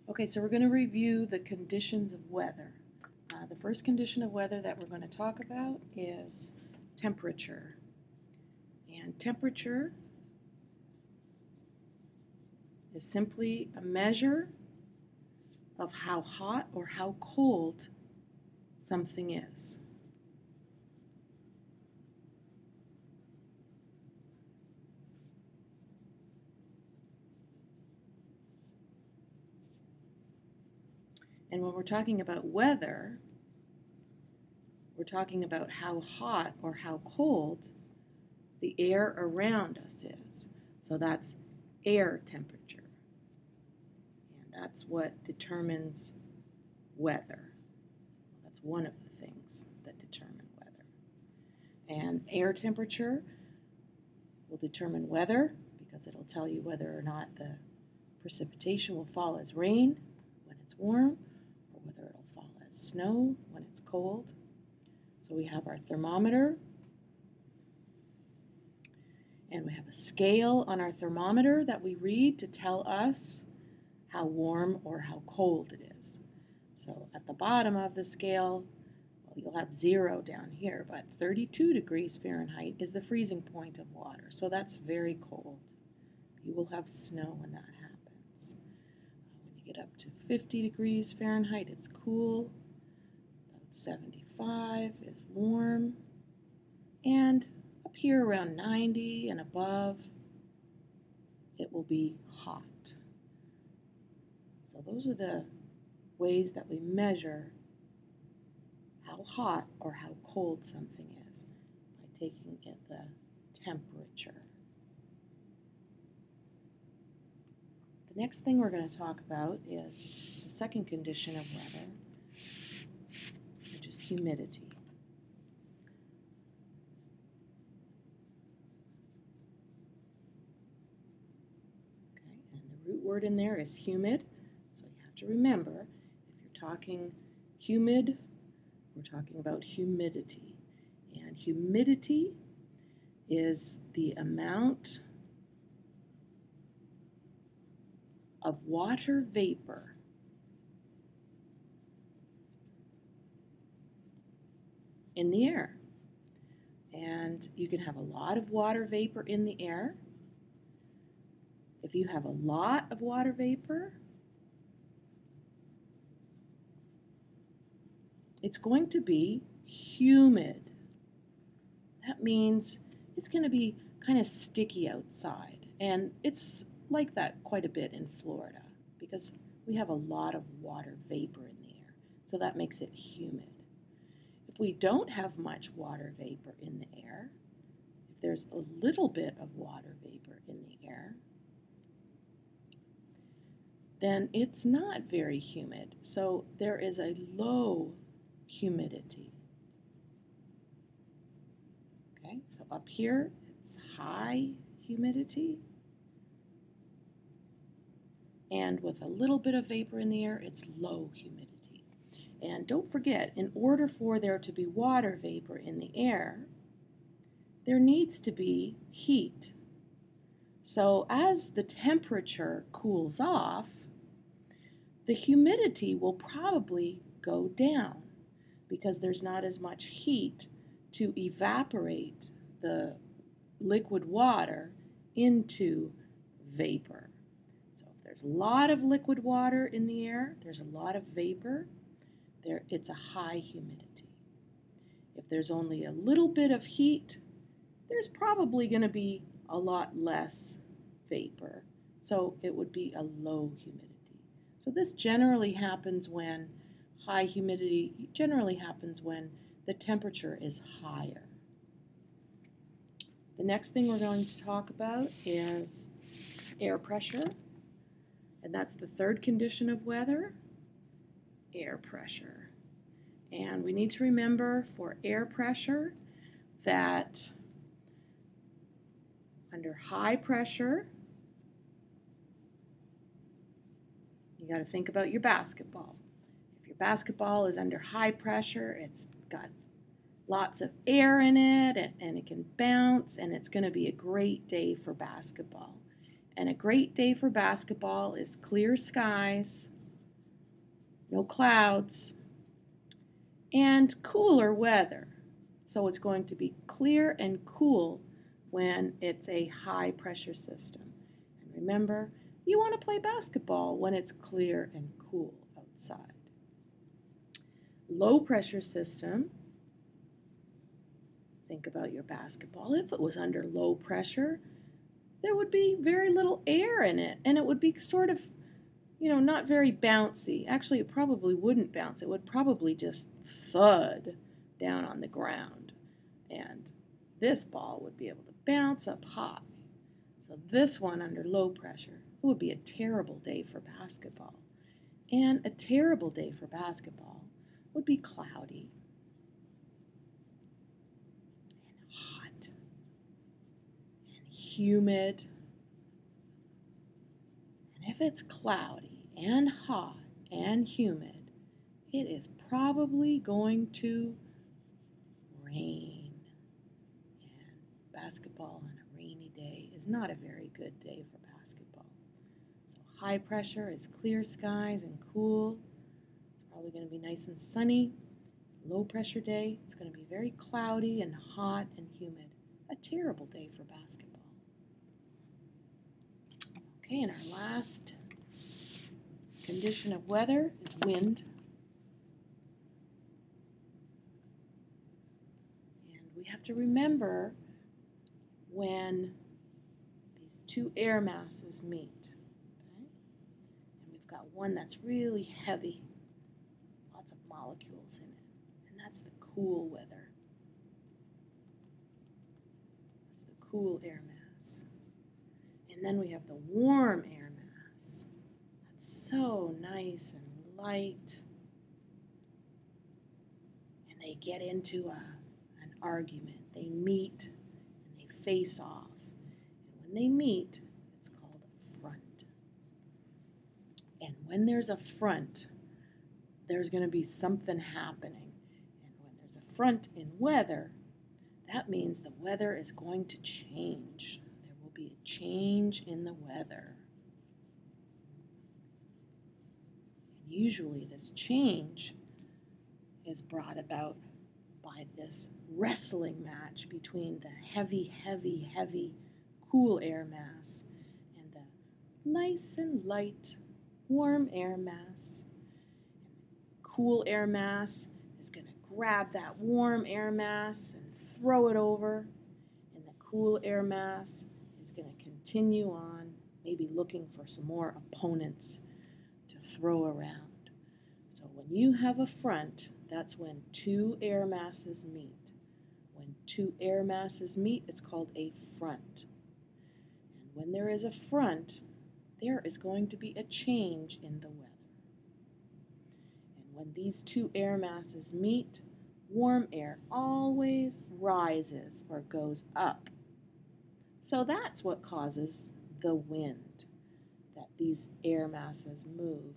Okay, so we're going to review the conditions of weather. The first condition of weather that we're going to talk about is temperature. And temperature is simply a measure of how hot or how cold something is. And when we're talking about weather, we're talking about how hot or how cold the air around us is. So that's air temperature. And that's what determines weather. That's one of the things that determine weather. And air temperature will determine weather because it'll tell you whether or not the precipitation will fall as rain when it's warm or whether it'll fall as snow when it's cold. So we have our thermometer, and we have a scale on our thermometer that we read to tell us how warm or how cold it is. So at the bottom of the scale, well, you'll have 0 down here, but 32 degrees Fahrenheit is the freezing point of water. So that's very cold. You will have snow when that happens. When you get up to 50 degrees Fahrenheit, it's cool. About 75 is warm. And up here around 90 and above, it will be hot. So those are the ways that we measure how hot or how cold something is by taking the temperature. The next thing we're going to talk about is the second condition of weather, which is humidity. Okay, and the root word in there is humid, so you have to remember, if you're talking humid, we're talking about humidity. And humidity is the amount of water vapor in the air. And you can have a lot of water vapor in the air. If you have a lot of water vapor, it's going to be humid. That means it's going to be kind of sticky outside. And it's like that quite a bit in Florida because we have a lot of water vapor in the air. So that makes it humid. If we don't have much water vapor in the air, if there's a little bit of water vapor in the air, then it's not very humid. So there is a low humidity. Okay, so up here it's high humidity. And with a little bit of vapor in the air, it's low humidity. And don't forget, in order for there to be water vapor in the air, there needs to be heat. So as the temperature cools off, the humidity will probably go down because there's not as much heat to evaporate the liquid water into vapor. So if there's a lot of liquid water in the air, there's a lot of vapor, it's a high humidity. If there's only a little bit of heat, there's probably going to be a lot less vapor. So it would be a low humidity. So this generally happens when high humidity generally happens when the temperature is higher. The next thing we're going to talk about is air pressure, and that's the third condition of weather, air pressure. And we need to remember for air pressure that under high pressure, you got to think about your basketball. If your basketball is under high pressure, it's got lots of air in it and it can bounce, and it's going to be a great day for basketball. And a great day for basketball is clear skies, no clouds, and cooler weather. So it's going to be clear and cool when it's a high pressure system. And remember, you want to play basketball when it's clear and cool outside. Low pressure system, think about your basketball. If it was under low pressure, there would be very little air in it, and it would be sort of, not very bouncy. Actually, it probably wouldn't bounce. It would probably just thud down on the ground. And this ball would be able to bounce up high. So this one under low pressure, it would be a terrible day for basketball. And a terrible day for basketball would be cloudy and hot and humid. And if it's cloudy and hot and humid, it is probably going to rain. And basketball on a rainy day is not a very good day for basketball. So high pressure is clear skies and cool. It's probably going to be nice and sunny. Low pressure day, it's going to be very cloudy and hot and humid. A terrible day for basketball. Okay, and our last condition of weather is wind. And we have to remember when these two air masses meet. Okay? And we've got one that's really heavy, lots of molecules in it, and that's the cool weather. That's the cool air mass. And then we have the warm air mass. That's so nice and light. And they get into an argument. They meet and they face off. And when they meet, it's called a front. And when there's a front, there's going to be something happening. And when there's a front in weather, that means the weather is going to change. There will be a change in the weather. And usually this change is brought about by this wrestling match between the heavy, heavy, heavy cool air mass and the nice and light warm air mass. And the cool air mass is going to grab that warm air mass and throw it over, and the cool air mass is going to continue on, maybe looking for some more opponents to throw around. So when you have a front, that's when two air masses meet. When two air masses meet, it's called a front. And when there is a front, there is going to be a change in the weather. And when these two air masses meet, warm air always rises or goes up. So that's what causes the wind, that these air masses move